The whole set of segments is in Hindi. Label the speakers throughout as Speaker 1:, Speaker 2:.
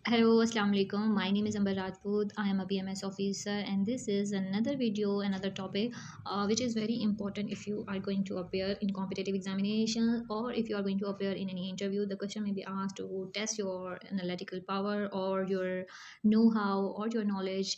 Speaker 1: Hello, Assalamu alaikum. My name is Amber Rajput. I am a BMS officer, and this is another video, another topic, which is very important if you are going to appear in competitive examination or if you are going to appear in any interview. The question may be asked to test your analytical power or your know-how or your knowledge.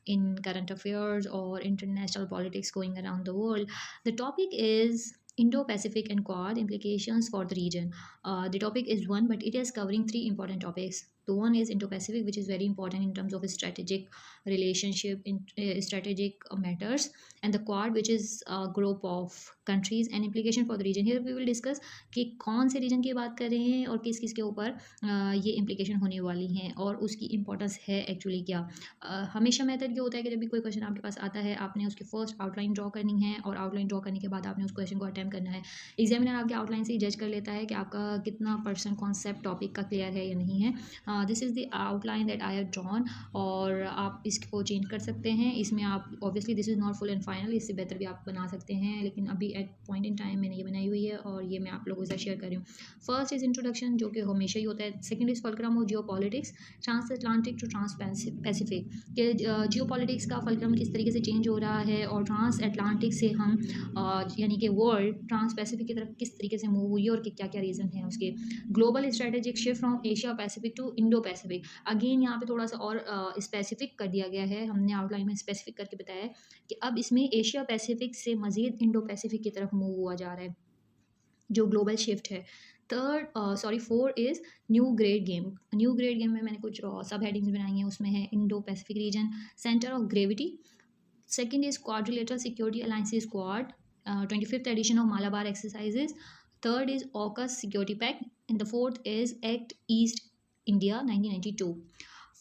Speaker 1: In current affairs or international politics going around the world. The topic is Indo-Pacific and Quad implications for the region. The topic is one, but it is covering three important topics. The one is Indo-Pacific, which is very important in terms of strategic relationship, in strategic matters, and the Quad, which is a group of countries and implication for the region. Here we will discuss कि कौन से रीजन की बात कर रहे हैं और किस किस के ऊपर ये इम्प्लीकेशन होने वाली हैं और उसकी इम्पोर्टेंस है एक्चुअली क्या। हमेशा मेथड ये होता है कि जब भी कोई क्वेश्चन आपके पास आता है आपने उसकी फर्स्ट आउटलाइन ड्रॉ करनी है और आउटलाइन ड्रॉ करने के बाद आपने उस क्वेश्चन को अटैम्प्ट करना है। एग्जामिनर आपके आउटलाइन से ही जज कर लेता है कि आपका कितना परसेंट कॉन्सेप्ट टॉपिक का क्लियर है या नहीं है। This is the outline that I have drawn और आप इसको चेंज कर सकते हैं। इसमें आप obviously this is not full and final, इससे बेहतर भी आप बना सकते हैं, लेकिन अभी एट पॉइंट इन टाइम मैंने ये बनाई हुई है और ये मैं आप लोगों से शेयर कर रही हूँ। फर्स्ट इज़ इंट्रोडक्शन, जो कि हमेशा ही होता है। Second is fulcrum of geopolitics, transatlantic to transpacific, कि जियो पॉलिटिक्स का फलक्रम किस तरीके से चेंज हो रहा है और ट्रांस अटलांटिक से हम यानी कि वर्ल्ड ट्रांस पैसिफिक की तरफ किस तरीके से मूव हुई है और क्या क्या रीज़न है उसके। Global strategic shift from Asia Pacific to Indo Pacific, again यहाँ पे थोड़ा सा और स्पेसिफिक कर दिया गया है, हमने आउटलाइन में स्पेसिफिक करके बताया है कि अब इसमें एशिया पैसिफिक से मज़ीद इंडो पैसिफिक की तरफ मूव हुआ जा रहा है, जो ग्लोबल शिफ्ट है। Four is new grade game. New grade game में मैंने कुछ सब हेडिंग्स बनाई हैं, उसमें है Indo Pacific reason, centre of gravity. Second is quadrilateral security alliances quad, 25th edition of Malabar exercises. Third is AUKUS security pact, and the fourth is Act East India 1992.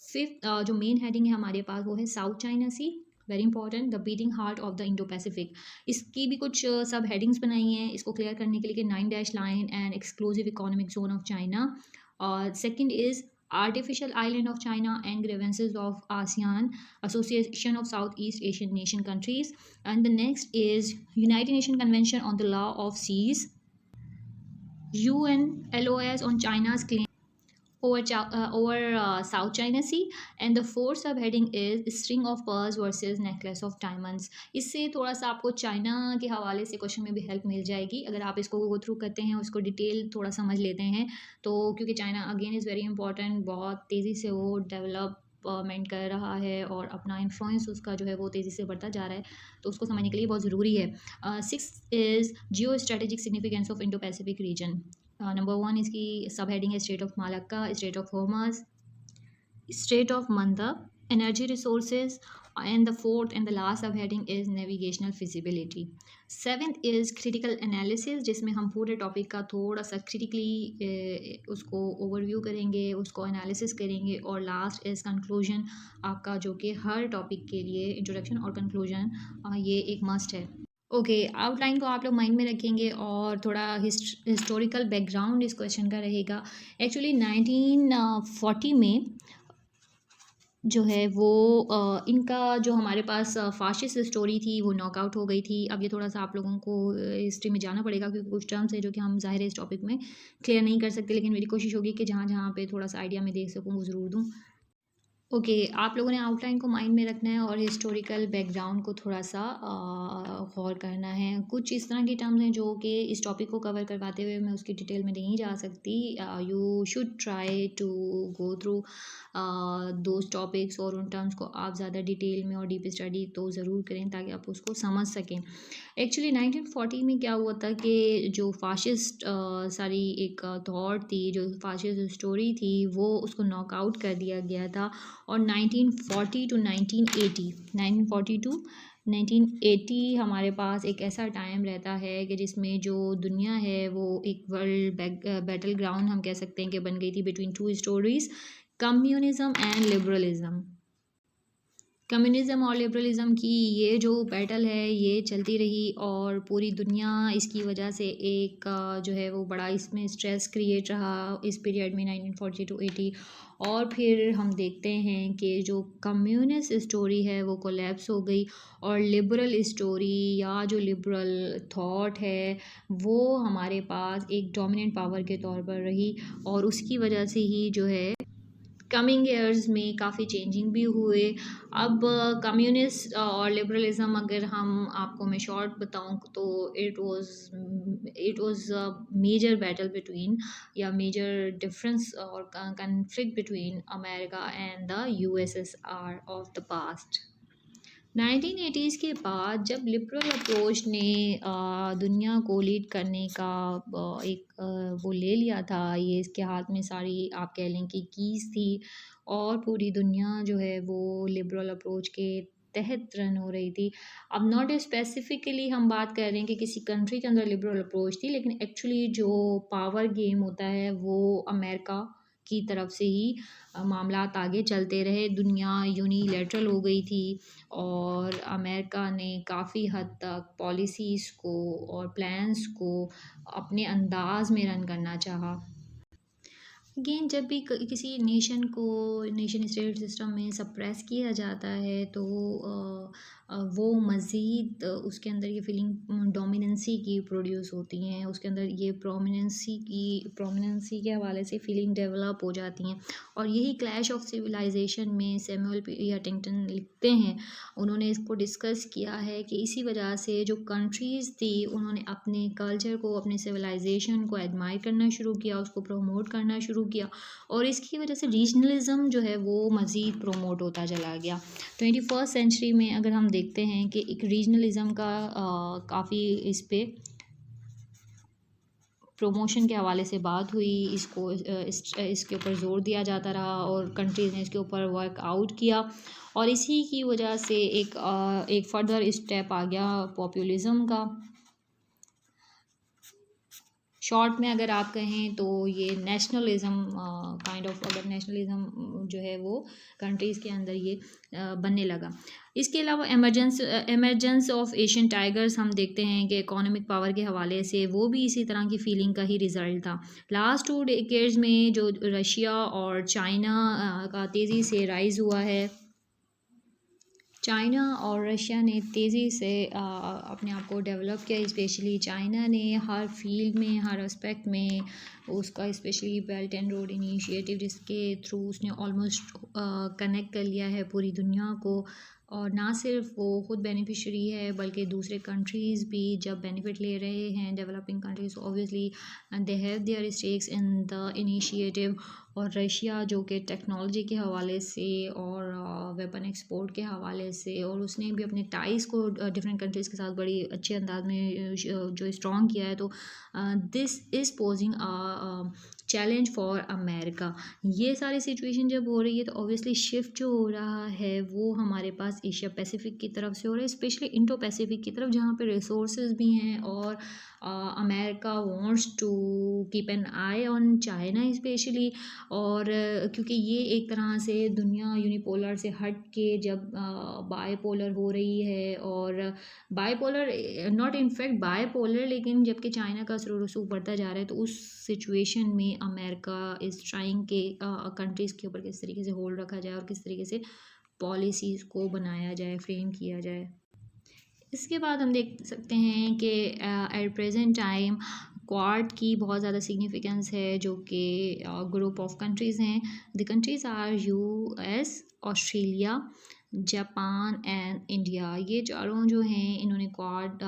Speaker 1: Fifth जो मेन हेडिंग है हमारे पास वो है South China Sea, very important, the beating heart of the Indo Pacific. इसकी भी कुछ सब हेडिंग्स बनाई हैं इसको क्लियर करने के लिए कि 9 dash line and exclusive economic zone of China. और second is artificial island of China and grievances of ASEAN, Association of Southeast Asian Nation Countries. And the next is United Nations Convention on the Law of Seas, UNLOS on China's claim over South China Sea. And the fourth subheading is string of pearls versus necklace of diamonds. इससे थोड़ा सा आपको चाइना के हवाले से क्वेश्चन में भी हेल्प मिल जाएगी अगर आप इसको गो थ्रू करते हैं, उसको डिटेल थोड़ा समझ लेते हैं तो, क्योंकि China again is very important, बहुत तेज़ी से वो डेवलपमेंट कर रहा है और अपना इन्फ्लुएंस उसका जो है वो तेज़ी से बढ़ता जा रहा है, तो उसको समझने के लिए बहुत ज़रूरी है। Six is geostrategic significance of Indo Pacific region. Number one इसकी सब हेडिंग है strait of Malacca, strait of Hormuz, strait of Mandeb, energy resources, and the fourth and the last subheading is navigational feasibility. Seventh is critical analysis, जिसमें हम पूरे टॉपिक का थोड़ा सा क्रिटिकली उसको ओवरव्यू करेंगे, उसको एनालिसिस करेंगे। और लास्ट इज़ कंक्लूजन आपका, जो कि हर टॉपिक के लिए इंट्रोडक्शन और कंक्लूजन ये एक मस्ट है। ओके, आउटलाइन को आप लोग माइंड में रखेंगे और थोड़ा हिस्टोरिकल बैकग्राउंड इस क्वेश्चन का रहेगा। एक्चुअली 1940 में जो है वो इनका जो हमारे पास फाशिस्ट स्टोरी थी वो नॉकआउट हो गई थी। अब ये थोड़ा सा आप लोगों को हिस्ट्री में जाना पड़ेगा क्योंकि कुछ टर्म्स है जो कि हम ज़ाहिर है इस टॉपिक में क्लियर नहीं कर सकते, लेकिन मेरी कोशिश होगी कि जहाँ जहाँ पे थोड़ा सा आइडिया मैं देख सकूँ वो ज़रूर दूँ। ओके, आप लोगों ने आउटलाइन को माइंड में रखना है और हिस्टोरिकल बैकग्राउंड को थोड़ा सा गौर करना है। कुछ इस तरह के टर्म्स हैं जो कि इस टॉपिक को कवर करवाते हुए मैं उसकी डिटेल में नहीं जा सकती। You should try to go through those topics और उन टर्म्स को आप ज़्यादा डिटेल में और डीप स्टडी तो ज़रूर करें ताकि आप उसको समझ सकें। एक्चुअली 1940 में क्या हुआ था कि जो फाशिस्ट सारी एक थॉट थी, जो फाशिस्ट स्टोरी थी, वो उसको नॉकआउट कर दिया गया था। और 1940 टू 1980, 1940 टू 1980 हमारे पास एक ऐसा टाइम रहता है कि जिसमें जो दुनिया है वो एक वर्ल्ड बैटल ग्राउंड हम कह सकते हैं कि बन गई थी between two stories, communism and liberalism. Communism और लिबरलिज़म की ये जो बैटल है ये चलती रही और पूरी दुनिया इसकी वजह से एक जो है वो बड़ा इसमें स्ट्रेस क्रिएट रहा इस पीरियड में 1940 टू 80। और फिर हम देखते हैं कि जो कम्युनिस्ट स्टोरी है वो कोलैप्स हो गई और लिबरल स्टोरी या जो लिबरल थॉट है वो हमारे पास एक डोमिनेंट पावर के तौर पर रही और उसकी वजह से ही जो है कमिंग ईयर्स में काफ़ी चेंजिंग भी हुए। अब कम्युनिस्ट और लिबरलिज्म अगर हम आपको मैं शॉर्ट बताऊं तो it was a major battle between या मेजर डिफरेंस और conflict between America and the USSR of the past. 1980s के बाद जब लिबरल अप्रोच ने दुनिया को लीड करने का वो ले लिया था, ये इसके हाथ में सारी आप कह लें कि कीज़ थी और पूरी दुनिया जो है वो लिबरल अप्रोच के तहत रन हो रही थी। अब नॉट स्पेसिफिकली हम बात कर रहे हैं कि किसी कंट्री के अंदर लिबरल अप्रोच थी, लेकिन एक्चुअली जो पावर गेम होता है वो अमेरिका की तरफ से ही मामलात आगे चलते रहे। दुनिया यूनिलैटरल हो गई थी और अमेरिका ने काफ़ी हद तक पॉलिसीज़ को और प्लान्स को अपने अंदाज में रन करना चाहा। अगेन जब भी किसी नेशन स्टेट सिस्टम में सप्रेस किया जाता है तो वो मज़ीद उसके अंदर ये फीलिंग डोमिनेंसी की प्रोड्यूस होती हैं, उसके अंदर ये प्रोमिनेंसी के हवाले से फीलिंग डेवलप हो जाती हैं। और यही क्लैश ऑफ सिविलाइजेशन में सैमुअल पी हंटिंगटन लिखते हैं, उन्होंने इसको डिस्कस किया है कि इसी वजह से जो कंट्रीज़ थी उन्होंने अपने कल्चर को, अपने सिविलाइजेशन को एडमायर करना शुरू किया, उसको प्रमोट करना शुरू किया और इसकी वजह से रीजनलिज्म जो है वो मज़ीद प्रमोट होता चला गया। 21st सेंचुरी में अगर हम देखते हैं कि एक रीजनलिज्म का काफ़ी इस पे प्रमोशन के हवाले से बात हुई, इसके ऊपर ज़ोर दिया जाता रहा और कंट्रीज़ ने इसके ऊपर वर्क आउट किया और इसी की वजह से एक फर्दर स्टेप आ गया पॉपुलिज्म का। शॉर्ट में अगर आप कहें तो ये नेशनलिज्म काइंड ऑफ, अगर नेशनलिज्म जो है वो कंट्रीज़ के अंदर ये बनने लगा। इसके अलावा एमरजेंस ऑफ एशियन टाइगर्स हम देखते हैं कि इकोनॉमिक पावर के हवाले से वो भी इसी तरह की फीलिंग का ही रिज़ल्ट था। लास्ट 2 डेकेड्स में जो रशिया और चाइना का तेज़ी से राइज़ हुआ है, चाइना और रशिया ने तेज़ी से अपने आप को डेवलप किया। स्पेशली चाइना ने हर फील्ड में, हर एस्पेक्ट में उसका, specially belt and road initiative जिसके थ्रू उसने ऑलमोस्ट कनेक्ट कर लिया है पूरी दुनिया को। और ना सिर्फ वो खुद बेनिफिशरी है बल्कि दूसरे कंट्रीज़ भी जब बेनिफिट ले रहे हैं, developing countries obviously they have their stakes in the initiative. और रशिया जो कि टेक्नोलॉजी के हवाले से और वेपन एक्सपोर्ट के हवाले से, और उसने भी अपने टाइज़ को डिफरेंट कंट्रीज़ के साथ बड़ी अच्छे अंदाज में जो स्ट्रॉन्ग किया है। तो this is posing challenge for America. ये सारी सिचुएशन जब हो रही है तो ऑब्वियसली शिफ्ट जो हो रहा है वो हमारे पास एशिया पैसिफिक की तरफ से हो रहा है, स्पेशली इंडो पैसिफिक की तरफ, जहाँ पे रिसोर्सेज भी हैं और America wants to keep an eye on China specially. और क्योंकि ये एक तरह से दुनिया यूनिपोलर से हट के जब बायपोलर हो रही है, और बायपोलर नॉट इनफैक्ट बायपोलर, लेकिन जबकि चाइना का रसूख बढ़ता जा रहा है तो उस सिचुएशन में अमेरिका इज़ ट्राइंग के कंट्रीज़ के ऊपर किस तरीके से होल्ड रखा जाए और किस तरीके से पॉलिसीज़ को बनाया जाए, फ्रेम किया जाए। इसके बाद हम देख सकते हैं कि एट प्रेजेंट टाइम क्वाड की बहुत ज़्यादा सिग्निफिकेंस है, जो कि ग्रुप ऑफ कंट्रीज़ हैं। The countries are US, Australia, Japan and India. ये चारों जो हैं इन्होंने क्वाड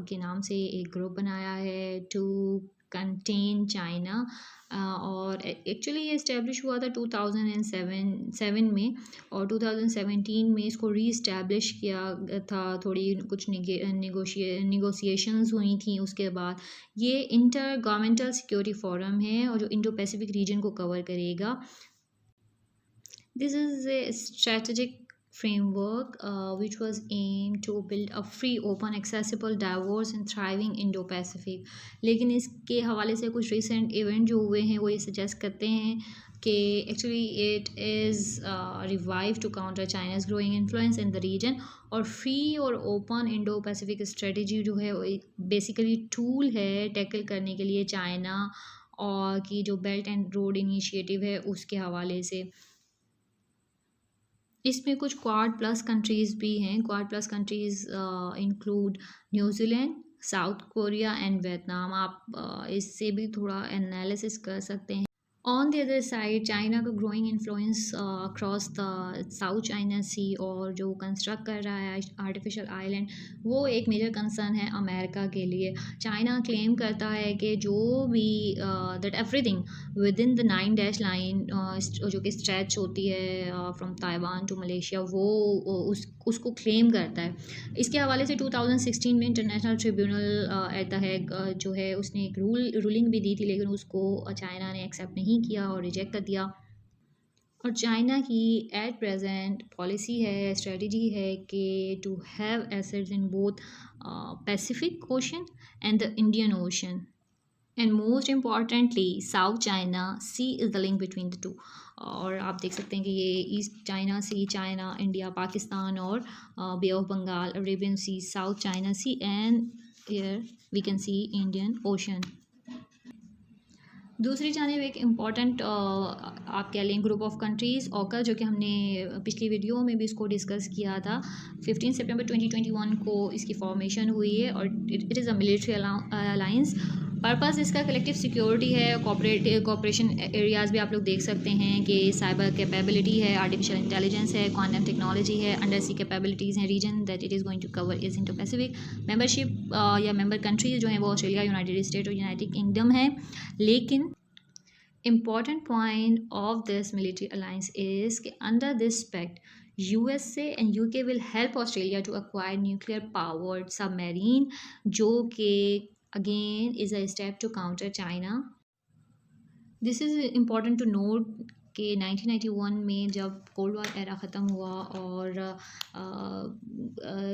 Speaker 1: के नाम से एक ग्रुप बनाया है टू कंटेन चाइना। और एक्चुअली ये इस्टेब्लिश हुआ था 2007 में, और 2017 में इसको री इस्टेब्लिश किया था। थोड़ी कुछ निगोशिएशंस हुई थी उसके बाद। ये इंटर गवर्नमेंटल सिक्योरिटी फोरम है और जो इंडो पैसिफिक रीजन को कवर करेगा। This is a strategic framework which was aimed to build a free, open, accessible, diverse and thriving Indo-Pacific। लेकिन इसके हवाले से कुछ रिसेंट इवेंट जो हुए हैं वो ये सजेस्ट करते हैं कि actually it is revive to counter China's growing influence in the region. और फ्री और ओपन इंडो पैसिफिक स्ट्रेटजी जो है वो एक बेसिकली टूल है टैकल करने के लिए चाइना और की जो बेल्ट एंड रोड इनिशिएटिव है उसके हवाले से। इसमें कुछ क्वाड प्लस कंट्रीज़ भी हैं। Quad plus countries include New Zealand, South Korea and Vietnam. आप इससे भी थोड़ा एनालिसिस कर सकते हैं। On the other side China का growing influence across the South China Sea और जो कंस्ट्रक्ट कर रहा है आर्टिफिशियल आइलैंड, वो एक मेजर कंसर्न है अमेरिका के लिए। चाइना क्लेम करता है कि जो भी that everything with in the 9 dash line जो कि स्ट्रेच होती है फ्रॉम ताइवान टू मलेशिया, वो उसको क्लेम करता है। इसके हवाले से 2016 में international tribunal at the Hague जो है उसने एक रूलिंग भी दी थी, लेकिन उसको चाइना ने एक्सेप्ट नहीं किया और रिजेक्ट कर दिया। और चाइना की एट प्रेजेंट पॉलिसी है, स्ट्रेटजी है कि to have assets in both Pacific Ocean and the Indian Ocean, and most importantly South China Sea is the link between the two. और आप देख सकते हैं कि ये East China Sea, China, India, Pakistan और Bay of Bengal, Arabian Sea, South China Sea and here we can see Indian Ocean. दूसरी जानिब एक इम्पॉर्टेंट आप कह लें ग्रुप ऑफ कंट्रीज़ ओका, जो कि हमने पिछली वीडियो में भी इसको डिस्कस किया था। 15 सितंबर 2021 को इसकी फॉर्मेशन हुई है और it is a military alliance. Purpose इसका कलेक्टिव सिक्योरिटी है, कॉपरेशन एरियाज़ भी आप लोग देख सकते हैं कि साइबर कैपेबिलिटी है, आर्टिफिशियल इंटेलिजेंस है, क्वांटम टेक्नोलॉजी है, अंडर सी कैपेबिलिटीज़ हैं। Region that it is going to cover is Indo Pacific. Membership या मेंबर कंट्रीज़ जो हैं वो ऑस्ट्रेलिया, यूनाइटेड स्टेट और यूनाइटेड किंगडम है। लेकिन important point of this military alliance is that under this pact, USA and UK will help Australia to acquire nuclear powered submarine, जो कि again is a step to counter China। This is important to note कि 1991 में जब कोल्ड वॉर एरा ख़त्म हुआ और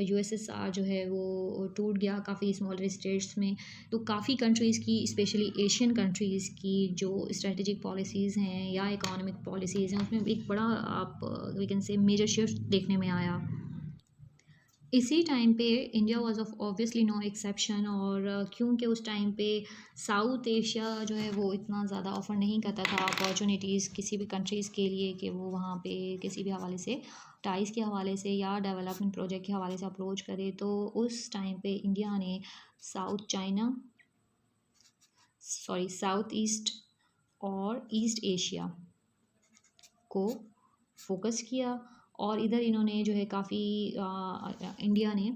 Speaker 1: यूएसएसआर जो है वो टूट गया काफ़ी स्मॉलर स्टेट्स में, तो काफ़ी कंट्रीज़ की, स्पेशली एशियन कंट्रीज़ की जो स्ट्रेटजिक पॉलिसीज़ हैं या इकोनॉमिक पॉलिसीज़ हैं, उसमें एक बड़ा आप we can say major shift देखने में आया। इसी टाइम पे India was of obviously no exception. और क्योंकि उस टाइम पे साउथ एशिया जो है वो इतना ज़्यादा ऑफ़र नहीं करता था अपॉर्चुनिटीज़ किसी भी कंट्रीज़ के लिए कि वो वहाँ पे किसी भी हवाले से, टाइज़ के हवाले से या डेवलपमेंट प्रोजेक्ट के हवाले से अप्रोच करे, तो उस टाइम पे इंडिया ने साउथ ईस्ट और ईस्ट एशिया को फोकस किया। और इधर इन्होंने जो है काफ़ी इंडिया ने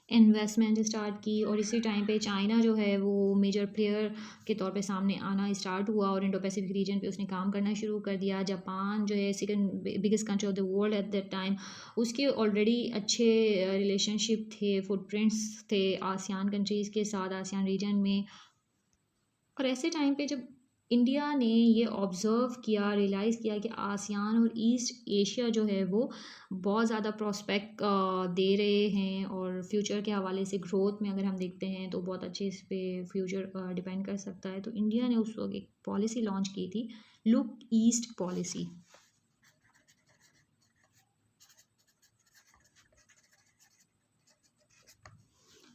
Speaker 1: इन्वेस्टमेंट स्टार्ट की। और इसी टाइम पे चाइना जो है वो मेजर प्लेयर के तौर पे सामने आना स्टार्ट हुआ और इंडो पैसिफिक रीजन पे उसने काम करना शुरू कर दिया। जापान जो है second biggest country of the world at that time, उसके ऑलरेडी अच्छे रिलेशनशिप थे, फुटप्रिंट्स थे आसियान कंट्रीज़ के साथ, आसियान रीजन में। और ऐसे टाइम पे जब इंडिया ने ये ऑब्ज़र्व किया, रियलाइज़ किया कि आसियान और ईस्ट एशिया जो है वो बहुत ज़्यादा प्रॉस्पेक्ट दे रहे हैं और फ्यूचर के हवाले से ग्रोथ में अगर हम देखते हैं तो बहुत अच्छे इस पे फ्यूचर डिपेंड कर सकता है, तो इंडिया ने उस वक्त एक पॉलिसी लॉन्च की थी, look east policy.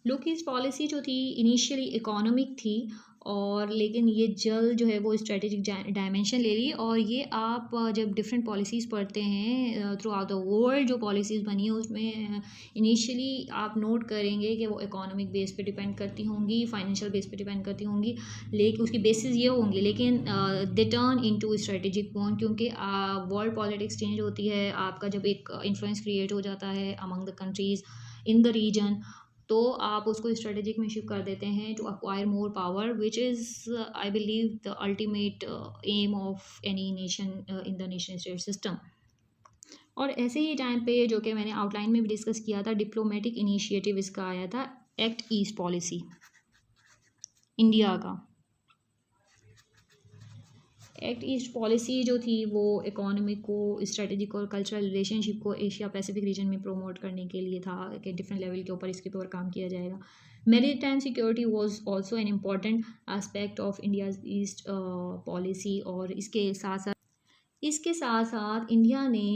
Speaker 1: Look east policy जो थी इनिशियली इकोनॉमिक थी, और लेकिन ये जल्द जो है वो स्ट्रेटेजिक डायमेंशन ले ली। और ये आप जब डिफरेंट पॉलिसीज़ पढ़ते हैं थ्रू आउट द वर्ल्ड, जो पॉलिसीज़ बनी है उसमें इनिशियली आप नोट करेंगे कि वो इकोनॉमिक बेस पे डिपेंड करती होंगी, फाइनेंशियल बेस पे डिपेंड करती होंगी, लेकिन उसकी बेसिस ये होंगी, लेकिन they turn into strategic point, क्योंकि वर्ल्ड पॉलिटिक्स चेंज होती है। आपका जब एक इन्फ्लुएंस क्रिएट हो जाता है among the countries in the region, तो आप उसको स्ट्रेटेजिक में शिफ्ट कर देते हैं to acquire more power, which is I believe the ultimate aim of any nation in the nation state system. और ऐसे ही टाइम पे जो कि मैंने आउटलाइन में भी डिस्कस किया था, डिप्लोमेटिक इनिशिएटिव इसका आया था, एक्ट ईस्ट पॉलिसी इंडिया का। एक्ट ईस्ट पॉलिसी जो थी वो इकोनॉमिक को, स्ट्रेटेजिक और कल्चरल रिलेशनशिप को एशिया पैसिफिक रीजन में प्रमोट करने के लिए था कि डिफरेंट लेवल के ऊपर इसके ऊपर काम किया जाएगा। Maritime security was also an important aspect of India's east policy. और इसके साथ साथ इंडिया ने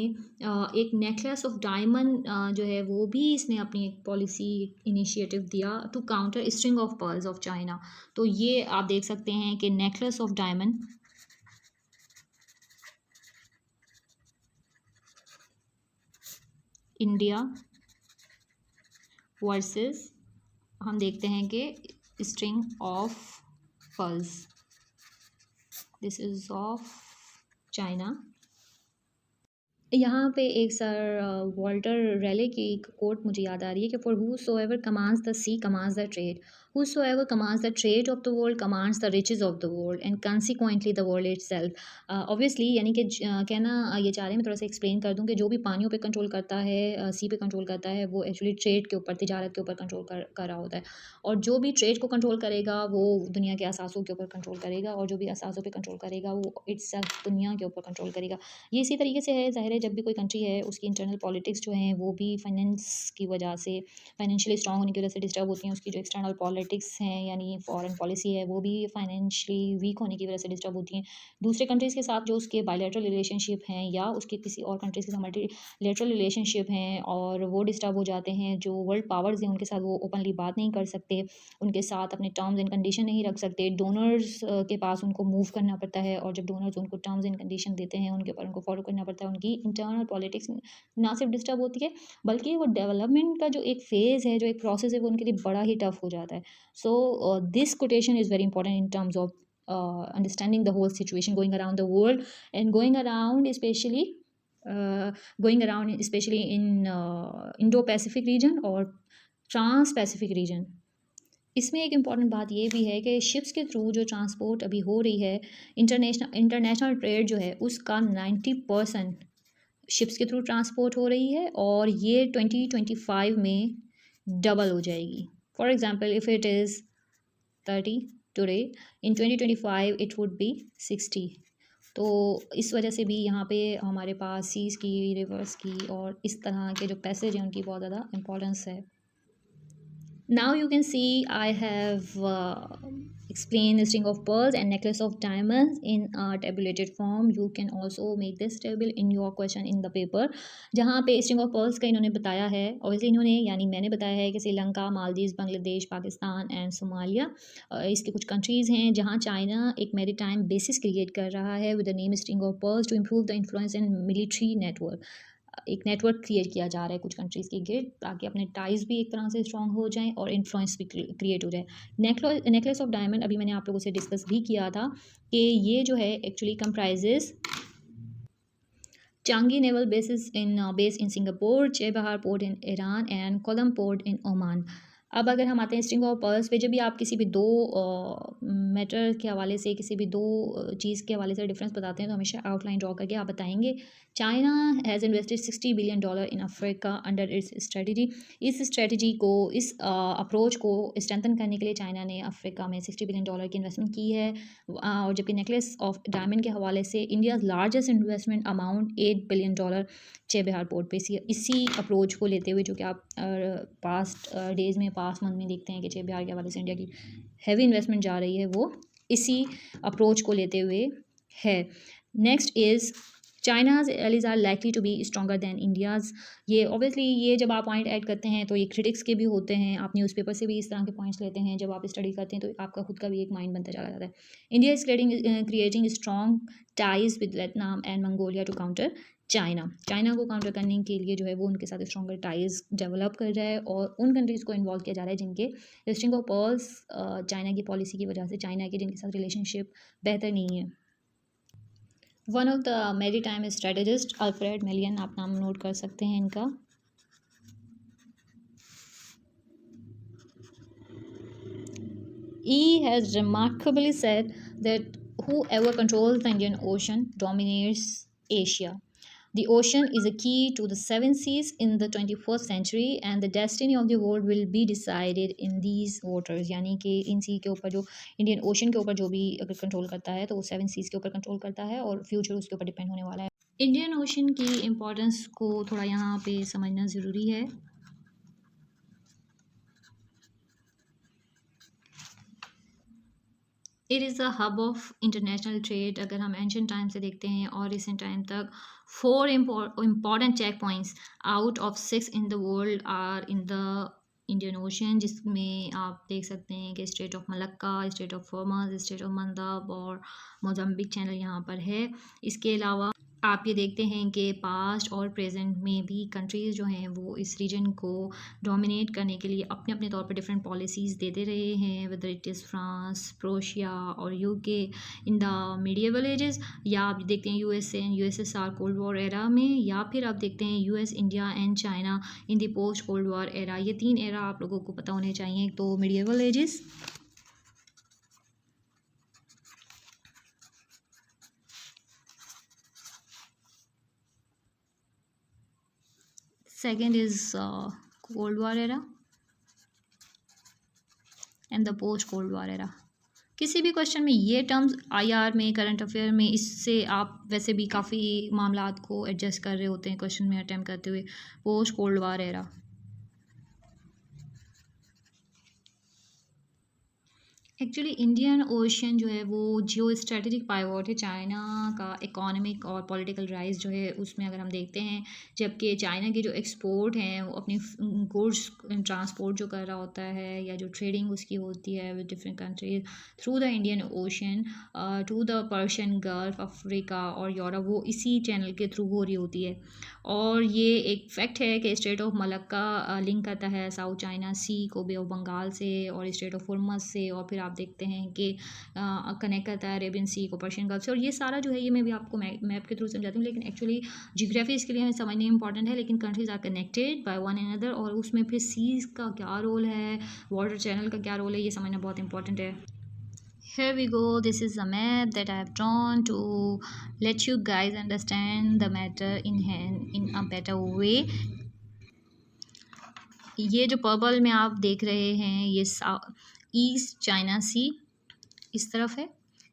Speaker 1: एक नेकलेस ऑफ डायमंड जो है वो भी इसने अपनी एक पॉलिसी इनिशिएटिव दिया to counter string of pearls of China. तो ये आप देख सकते हैं कि necklace of diamond India versus हम देखते हैं कि string of pearls. This is of China. यहाँ पे एक सर वॉल्टर रैले की एक कोट मुझे याद आ रही है कि for whosoever commands the sea commands the trade, whosoever commands the trade of the world commands the riches of the world and consequently the world itself. Obviously यानी कि कहना ये चाह रहे हैं, मैं थोड़ा सा एक्सप्लेन कर दूं कि जो भी पानियों पे कंट्रोल करता है, सी पे कंट्रोल करता है, वो एक्चुअली ट्रेड के ऊपर, तिजारत के ऊपर कंट्रोल कर रहा होता है। और जो भी ट्रेड को कंट्रोल करेगा वो दुनिया के असासों के ऊपर कंट्रोल करेगा, और जो भी असासों पे कंट्रोल करेगा वो इट्स दुनिया के ऊपर कंट्रोल करेगा। ये इसी तरीके से है, ज़ाहिर है जब भी कोई कंट्री है उसकी इंटरनल पॉलिटिक्स जो हैं वो भी फाइनेंस की वजह से, फाइनेंशियली स्ट्रांग होने की वजह से डिस्टर्ब होती हैं। उसकी जो एक्सटर्नल पॉलिटिक्स हैं यानी फॉरेन पॉलिसी है वो भी फाइनेंशियली वीक होने की वजह से डिस्टर्ब होती हैं। दूसरे कंट्रीज़ के साथ जो उसके बायलैटरल रिलेशनशिप हैं या उसके किसी और कंट्रीज़ के साथ मल्टीलैटरल रिलेशनशिप हैं और वो डिस्टर्ब हो जाते हैं। जो वर्ल्ड पावर्स हैं उनके साथ वो ओपनली बात नहीं कर सकते, उनके साथ अपने टर्म्स एंड कंडीशन नहीं रख सकते। डोनर्स के पास उनको मूव करना पड़ता है, और जब डोनर्स उनको टर्म्स एंड कंडीशन देते हैं उनके ऊपर उनको फॉलो करना पड़ता है। उनकी इंटरनल पॉलिटिक्स ना सिर्फ डिस्टर्ब होती है बल्कि वो डेवलपमेंट का जो एक फेज़ है, जो एक प्रोसेस है, वो उनके लिए बड़ा ही टफ हो जाता है। So this quotation is very important in terms of understanding the whole situation going around the world and going around especially in Indo-Pacific region और Trans-Pacific region। इसमें एक इम्पॉर्टेंट बात ये भी है कि शिप्स के थ्रू जो ट्रांसपोर्ट अभी हो रही है, इंटरनेशनल ट्रेड जो है उसका 90% शिप्स के थ्रू ट्रांसपोर्ट हो रही है, और ये 2025 में डबल हो जाएगी। For example if it is 30 today, in 2025 it would be 60। तो इस वजह से भी यहाँ पे हमारे पास सीज़ की, रिवर्स की और इस तरह के जो पैसेज हैं उनकी बहुत ज़्यादा इम्पोर्टेंस है। Now you can see I have explained the string of pearls and necklace of diamonds in a tabulated form. You can also make this table in your question in the paper। जहाँ पे string of pearls का इन्होंने बताया है, obviously इन्होंने यानी मैंने बताया है कि श्रीलंका, मालदीव, बांग्लादेश, पाकिस्तान एंड सोमालिया इसके कुछ कंट्रीज़ हैं जहाँ चाइना एक मैरीटाइम बेसिस क्रिएट कर रहा है with the name string of pearls to improve the influence and military network. एक नेटवर्क क्रिएट किया जा रहा है कुछ कंट्रीज़ के गिर्द, ताकि अपने टाइज भी एक तरह से स्ट्रांग हो जाएं और इन्फ्लुएंस भी क्रिएट हो जाए। नेकलेस ऑफ डायमंड अभी मैंने आप लोगों से डिस्कस भी किया था कि ये जो है actually comprises Changi naval base in Singapore, Chabahar port in Iran and Kolam port in Oman. अब अगर हम आते हैं स्ट्रिंग ऑफ पर्ल्स पे, जब भी आप किसी भी दो मैटर के हवाले से, किसी भी दो चीज़ के हवाले से डिफरेंस बताते हैं तो हमेशा आउटलाइन ड्रॉ करके आप बताएंगे। China has invested $60 billion in Africa under its strategy. इस स्ट्रेटजी को, इस अप्रोच को स्ट्रेंथन करने के लिए चाइना ने अफ्रीका में $60 बिलियन की इन्वेस्टमेंट की है। और जबकि नेकलेस ऑफ डायमंड के हवाले से India's largest investment amount $8 billion Chabahar port पे इसी अप्रोच को लेते हुए, जो कि आप पास्ट डेज़ में, पास्ट मंथ में देखते हैं कि चेबहार के हवाले से इंडिया की हैवी इन्वेस्टमेंट जा रही है, वो इसी अप्रोच को लेते हुए है। Next is China's allies are likely to be stronger than India's. ये ऑब्वियसली ये जब आप पॉइंट ऐड करते हैं तो ये क्रिटिक्स के भी होते हैं, आप न्यूज़पेपर से भी इस तरह के पॉइंट्स लेते हैं, जब आप स्टडी करते हैं तो आपका खुद का भी एक माइंड बनता चला जाता है। India is creating strong ties with Vietnam and Mongolia to counter China को काउंटर करने के लिए जो है वो उनके साथ स्ट्रॉन्गर टाइज डेवलप कर रहा है, और उन कंट्रीज़ को इन्वॉल्व किया जा रहा है जिनके स्ट्रिंग ऑफ पर्ल्स चाइना की पॉलिसी की वजह से, चाइना के जिनके साथ रिलेशनशिप बेहतर नहीं है। वन ऑफ द मेरी टाइम स्ट्रेटेजिस्ट अल्फ्रेड मेलियन, आप नाम नोट कर सकते हैं इनका। He has remarkably said that whoever controls the Indian Ocean dominates Asia. The ocean is a key to the seven seas in the 21st century and the destiny of the world will be decided in these waters। यानी कि इन सी के ऊपर, जो इंडियन ओशन के ऊपर जो भी अगर कंट्रोल करता है तो वो सेवन सीज के ऊपर कंट्रोल करता है, और फ्यूचर उसके ऊपर डिपेंड होने वाला है। इंडियन ओशन की इम्पोर्टेंस को थोड़ा यहाँ पे समझना ज़रूरी है। It is a hub of international trade. अगर हम एंशियंट टाइम से देखते हैं और रिसेंट टाइम तक 4 important checkpoints out of 6 in the world are in the Indian Ocean, जिसमें आप देख सकते हैं कि strait of Malacca, strait of Hormuz, strait of Mandeb और मोजाम्बिक चैनल यहाँ पर है। इसके अलावा आप ये देखते हैं कि पास्ट और प्रेजेंट में भी कंट्रीज़ जो हैं वो इस रीजन को डोमिनेट करने के लिए अपने अपने तौर पर डिफरेंट पॉलिसीज़ देते रहे हैं, whether it is France, Prussia और UK in the medieval ages, या आप देखते हैं USA and USSR cold war era में, या फिर आप देखते हैं US, India and China in the post cold war era. ये 3 एरा आप लोगों को पता होने चाहिए। तो medieval ages, second is cold war era and the post cold war era. किसी भी क्वेश्चन में ये टर्म्स आईआर में, करंट अफेयर में, इससे आप वैसे भी काफ़ी मामलात को एडजस्ट कर रहे होते हैं क्वेश्चन में अटैम्प्ट करते हुए। Post cold war era, actually Indian ocean जो है वो जियो स्ट्रेटेजिक पाइवोट है चाइना का इकोनॉमिक और पॉलिटिकल राइज जो है उसमें अगर हम देखते हैं, जबकि चाइना के जो एक्सपोर्ट हैं वो अपनी गुड्स ट्रांसपोर्ट जो कर रहा होता है या जो ट्रेडिंग उसकी होती है with different countries through the Indian Ocean to the Persian Gulf, Africa और यूरोप, वो इसी चैनल के थ्रू हो रही होती है। और ये एक फैक्ट है कि स्ट्रेट ऑफ मलक्का लिंक करता है साउथ चाइना सी को बे ऑफ बंगाल से और स्ट्रेट ऑफ हॉर्मज़ से, और फिर आप देखते हैं कि कनेक्ट करता है अरेबियन सी को पर्शियन गल्फ से। और ये सारा जो है ये मैं भी आपको मैप के थ्रू समझाती हूँ, लेकिन एक्चुअली जियोग्राफी इसके लिए हमें समझना इंपॉर्टेंट है, लेकिन countries are connected by one another, और उसमें फिर सीज का क्या रोल है, वाटर चैनल का क्या रोल है, ये समझना बहुत इंपॉर्टेंट है। Here we go. This is a map that I have drawn to let you guys understand the matter in a better way. ये जो पर्पल में आप देख रहे हैं ये ईस्ट चाइना सी इस तरफ है,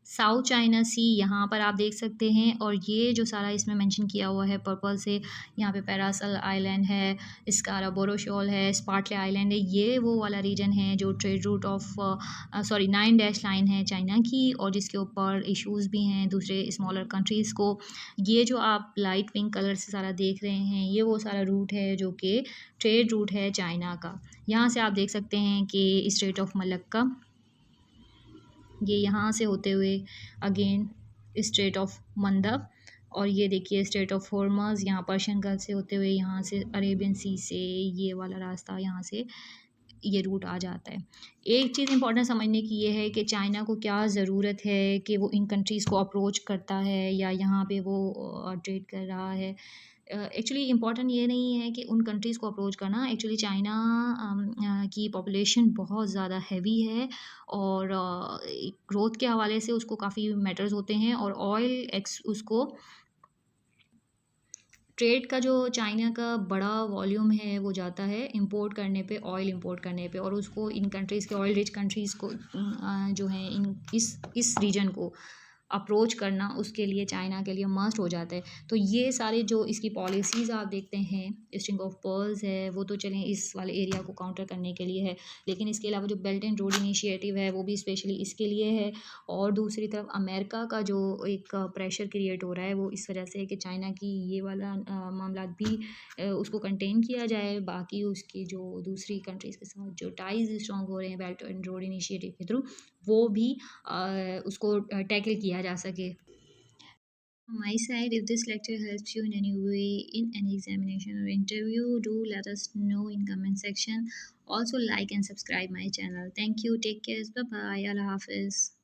Speaker 1: साउथ चाइना सी यहाँ पर आप देख सकते हैं, और ये जो सारा इसमें मेंशन किया हुआ है पर्पल से, यहाँ पे पैरासल आइलैंड है, स्काराबोरो शोल है, स्पार्टले आइलैंड है, ये वो वाला रीजन है जो trade route of sorry 9 dash line है चाइना की, और जिसके ऊपर इश्यूज़ भी हैं दूसरे स्मॉलर कंट्रीज़ को। ये जो आप लाइट पिंक कलर से सारा देख रहे हैं ये वो सारा रूट है जो कि ट्रेड रूट है चाइना का। यहाँ से आप देख सकते हैं कि स्ट्रेट ऑफ मलक्का ये यहाँ से होते हुए अगेन स्ट्रेट ऑफ मंदब, और ये देखिए स्ट्रेट ऑफ हॉर्मज़ यहाँ पर्शियन गल्फ से होते हुए यहाँ से अरेबियन सी से ये वाला रास्ता यहाँ से ये रूट आ जाता है। एक चीज़ इंपॉर्टेंट समझने की ये है कि चाइना को क्या ज़रूरत है कि वो इन कंट्रीज़ को अप्रोच करता है या यहाँ पे वो ट्रेड कर रहा है। एक्चुअली इम्पॉर्टेंट ये नहीं है कि उन कंट्रीज़ को अप्रोच करना, एक्चुअली चाइना की पॉपुलेशन बहुत ज़्यादा हैवी है, और ग्रोथ के हवाले से उसको काफ़ी मैटर्स होते हैं, और ऑयल एक्स उसको ट्रेड का जो चाइना का बड़ा वॉल्यूम है वो जाता है इंपोर्ट करने पे, ऑयल इंपोर्ट करने पे, और उसको इन कंट्रीज़ के ऑयल रिच कंट्रीज़ को जो हैं इन इस रीजन को अप्रोच करना उसके लिए चाइना के लिए मस्ट हो जाता है। तो ये सारे जो इसकी पॉलिसीज़ आप देखते हैं, स्ट्रिंग ऑफ पर्ल्स है, वो तो चलें इस वाले एरिया को काउंटर करने के लिए है, लेकिन इसके अलावा जो बेल्ट एंड रोड इनिशिएटिव है वो भी स्पेशली इसके लिए है। और दूसरी तरफ अमेरिका का जो एक प्रेशर क्रिएट हो रहा है वो इस वजह से है कि चाइना की ये वाला मामला भी उसको कंटेन किया जाए, बाकी उसकी जो दूसरी कंट्रीज़ के साथ जो टाइज स्ट्रॉन्ग हो रहे हैं बेल्ट एंड रोड इनिशिएटिव के थ्रू, वो भी उसको टैकल किया जा सके। On my side, if this lecture helps you in any way in any examination or interview, do let us know in comment section. Also like and subscribe my channel. Thank you. Take care. Bye bye. Allah Hafiz.